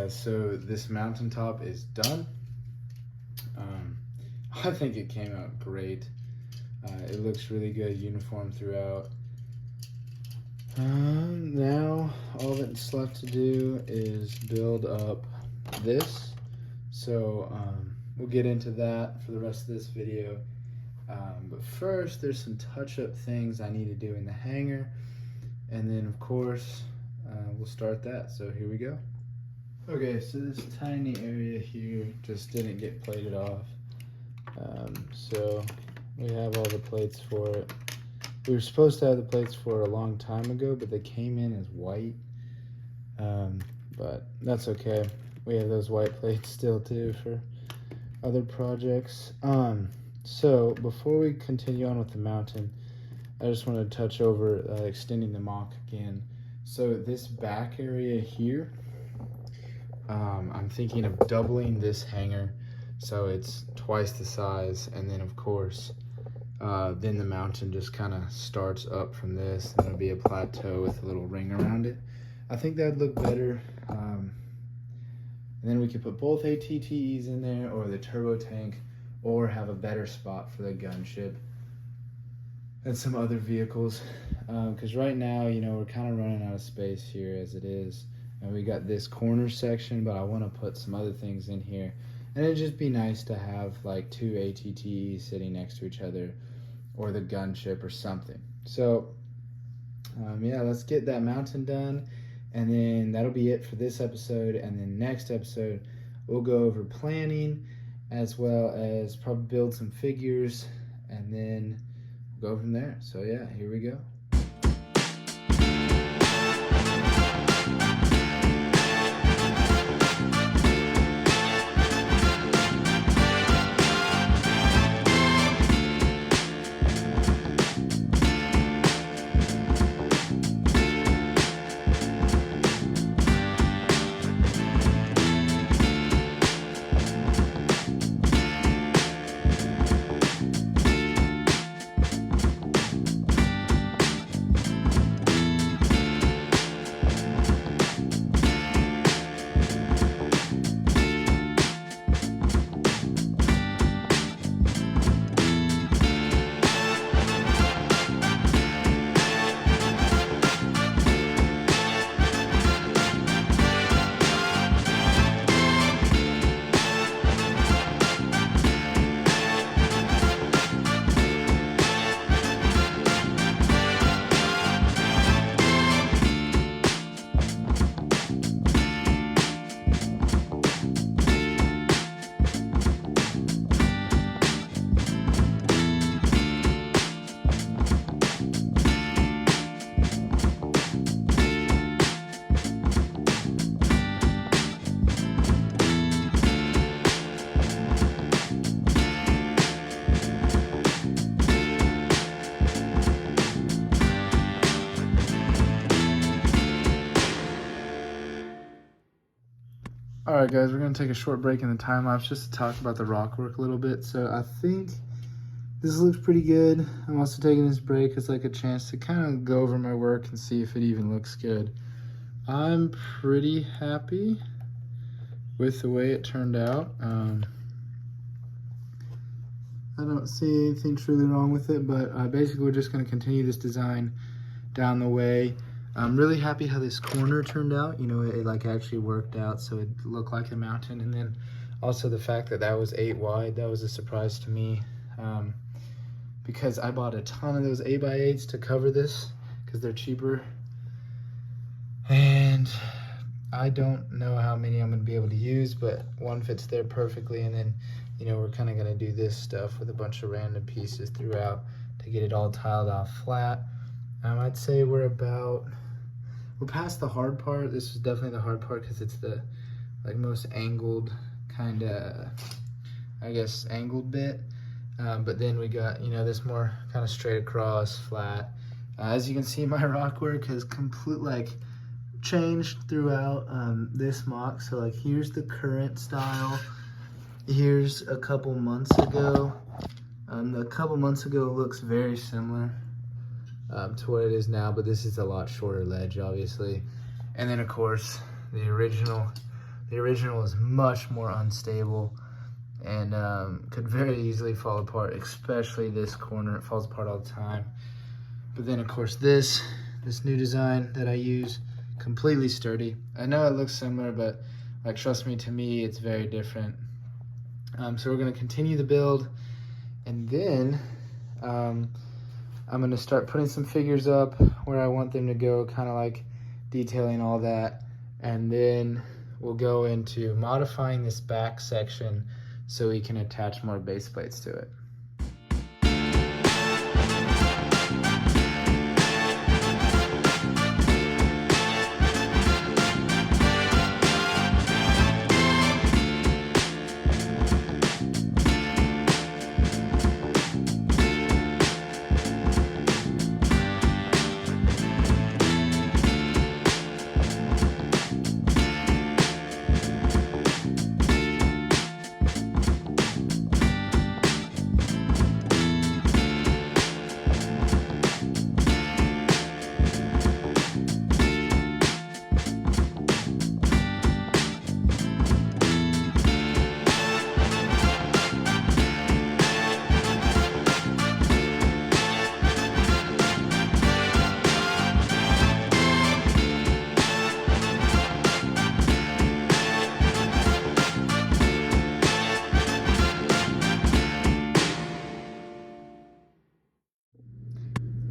guys, so this mountaintop is done. I think it came out great. It looks really good, uniform throughout. Now all that's left to do is build up this. So we'll get into that for the rest of this video. But first, there's some touch-up things I need to do in the hangar, and then of course we'll start that. So here we go. Okay, so this tiny area here just didn't get plated off. So we have all the plates for it. We were supposed to have the plates for a long time ago, but they came in as white. But that's okay. We have those white plates still too for other projects. So before we continue on with the mountain, I just want to touch over extending the mock again. So this back area here, I'm thinking of doubling this hangar so it's twice the size, and then of course then the mountain just kind of starts up from this, and it'll be a plateau with a little ring around it. I think that'd look better. And then we could put both ATTEs in there, or the turbo tank, or have a better spot for the gunship and some other vehicles. Because right now, you know, we're kind of running out of space here as it is. And we got this corner section, but I want to put some other things in here. And it'd just be nice to have like 2 ATTEs sitting next to each other, or the gunship or something. So yeah, let's get that mountain done, and then that'll be it for this episode. And then next episode we'll go over planning, as well as probably build some figures, and then we'll go from there. So yeah, here we go. Alright guys, we're going to take a short break in the time lapse just to talk about the rock work a little bit. So I think this looks pretty good. I'm also taking this break as like a chance to kind of go over my work and see if it even looks good. I'm pretty happy with the way it turned out. I don't see anything truly wrong with it, but basically we're just going to continue this design down the way. I'm really happy how this corner turned out. You know, it like actually worked out so it looked like a mountain. And then also the fact that that was 8 wide, that was a surprise to me, because I bought a ton of those 8x8s to cover this because they're cheaper, and I don't know how many I'm going to be able to use, but one fits there perfectly. And then, you know, we're kind of going to do this stuff with a bunch of random pieces throughout to get it all tiled off flat. I'd say we're past the hard part. This is definitely the hard part because it's the like most angled kind of, I guess, angled bit. But then we got, you know, this more kind of straight across, flat. As you can see, my rock work has changed throughout this mock. So like here's the current style. Here's a couple months ago. A couple months ago looks very similar to what it is now, but this is a lot shorter ledge, obviously. And then of course the original The original is much more unstable and could very easily fall apart, especially this corner. It falls apart all the time. But then, of course, this new design that I use, completely sturdy. I know it looks similar, but like, trust me, to me, it's very different. So we're gonna continue the build, and then I'm gonna start putting some figures up where I want them to go, kind of like detailing all that. And then we'll go into modifying this back section so we can attach more base plates to it.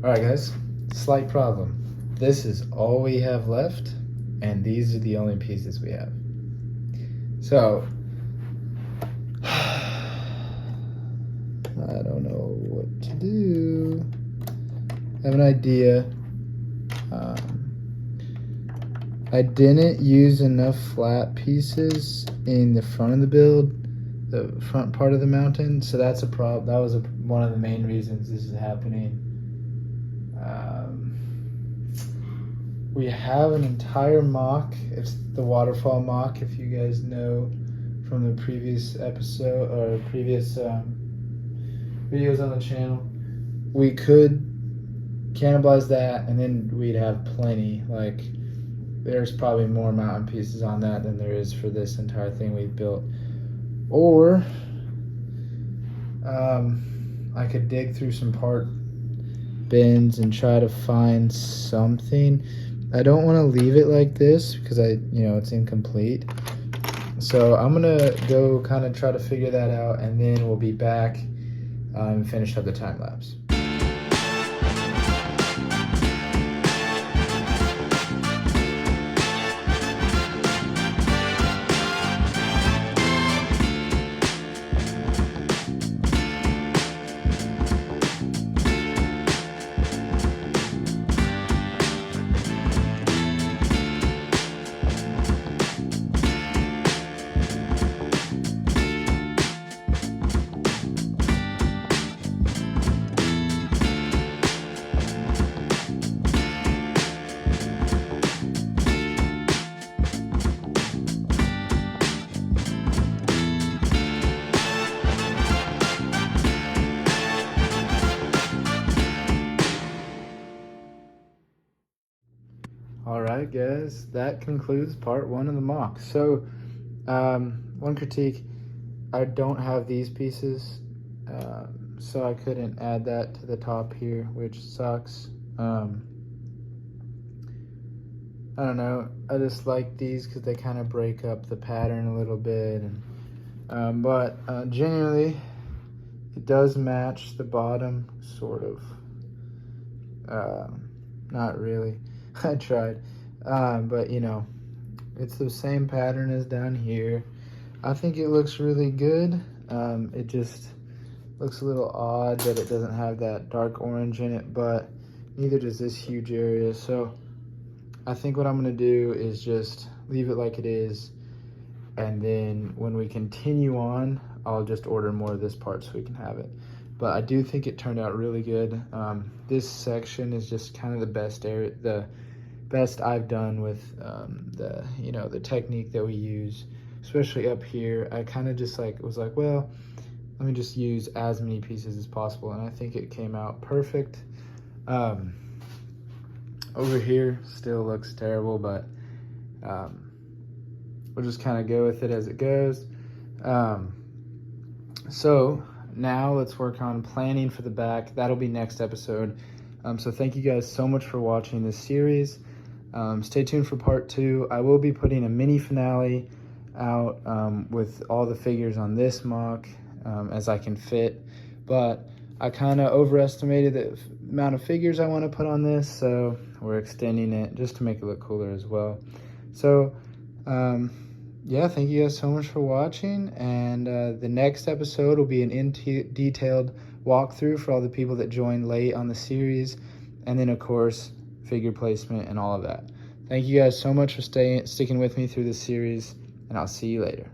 All right, guys, slight problem. This is all we have left, and these are the only pieces we have. So, I don't know what to do. I have an idea. I didn't use enough flat pieces in the front of the build, the front part of the mountain, so that's a problem. That was one of the main reasons this is happening. We have an entire mock. It's the waterfall mock, if you guys know from the previous episode or previous videos on the channel. We could cannibalize that, and then we'd have plenty. Like, there's probably more mountain pieces on that than there is for this entire thing we've built. Or I could dig through some part bins and try to find something. I don't want to leave it like this because it's incomplete. So I'm gonna go kind of try to figure that out, and then we'll be back and finish up the time lapse. Alright, guys, that concludes part 1 of the mock. So, one critique, I don't have these pieces, so I couldn't add that to the top here, which sucks. I don't know, I just like these because they kind of break up the pattern a little bit, and but generally, it does match the bottom, sort of. Not really. I tried, but it's the same pattern as down here. I think it looks really good. It just looks a little odd that it doesn't have that dark orange in it, but neither does this huge area. So I think what I'm gonna do is just leave it like it is, and then when we continue on, I'll just order more of this part so we can have it. But I do think it turned out really good. This section is just kind of the best area, the best I've done with the technique that we use, especially up here. I kind of just was like, well, let me just use as many pieces as possible, and I think it came out perfect. Over here still looks terrible, but we'll just kind of go with it as it goes. So now let's work on planning for the back. That'll be next episode. So thank you guys so much for watching this series. Stay tuned for part 2. I will be putting a mini finale out with all the figures on this mock as I can fit, but I kind of overestimated the amount of figures I want to put on this, so we're extending it just to make it look cooler as well. So yeah, thank you guys so much for watching, and the next episode will be an detailed walkthrough for all the people that joined late on the series, and then of course figure placement and all of that. Thank you guys so much for sticking with me through this series, and I'll see you later.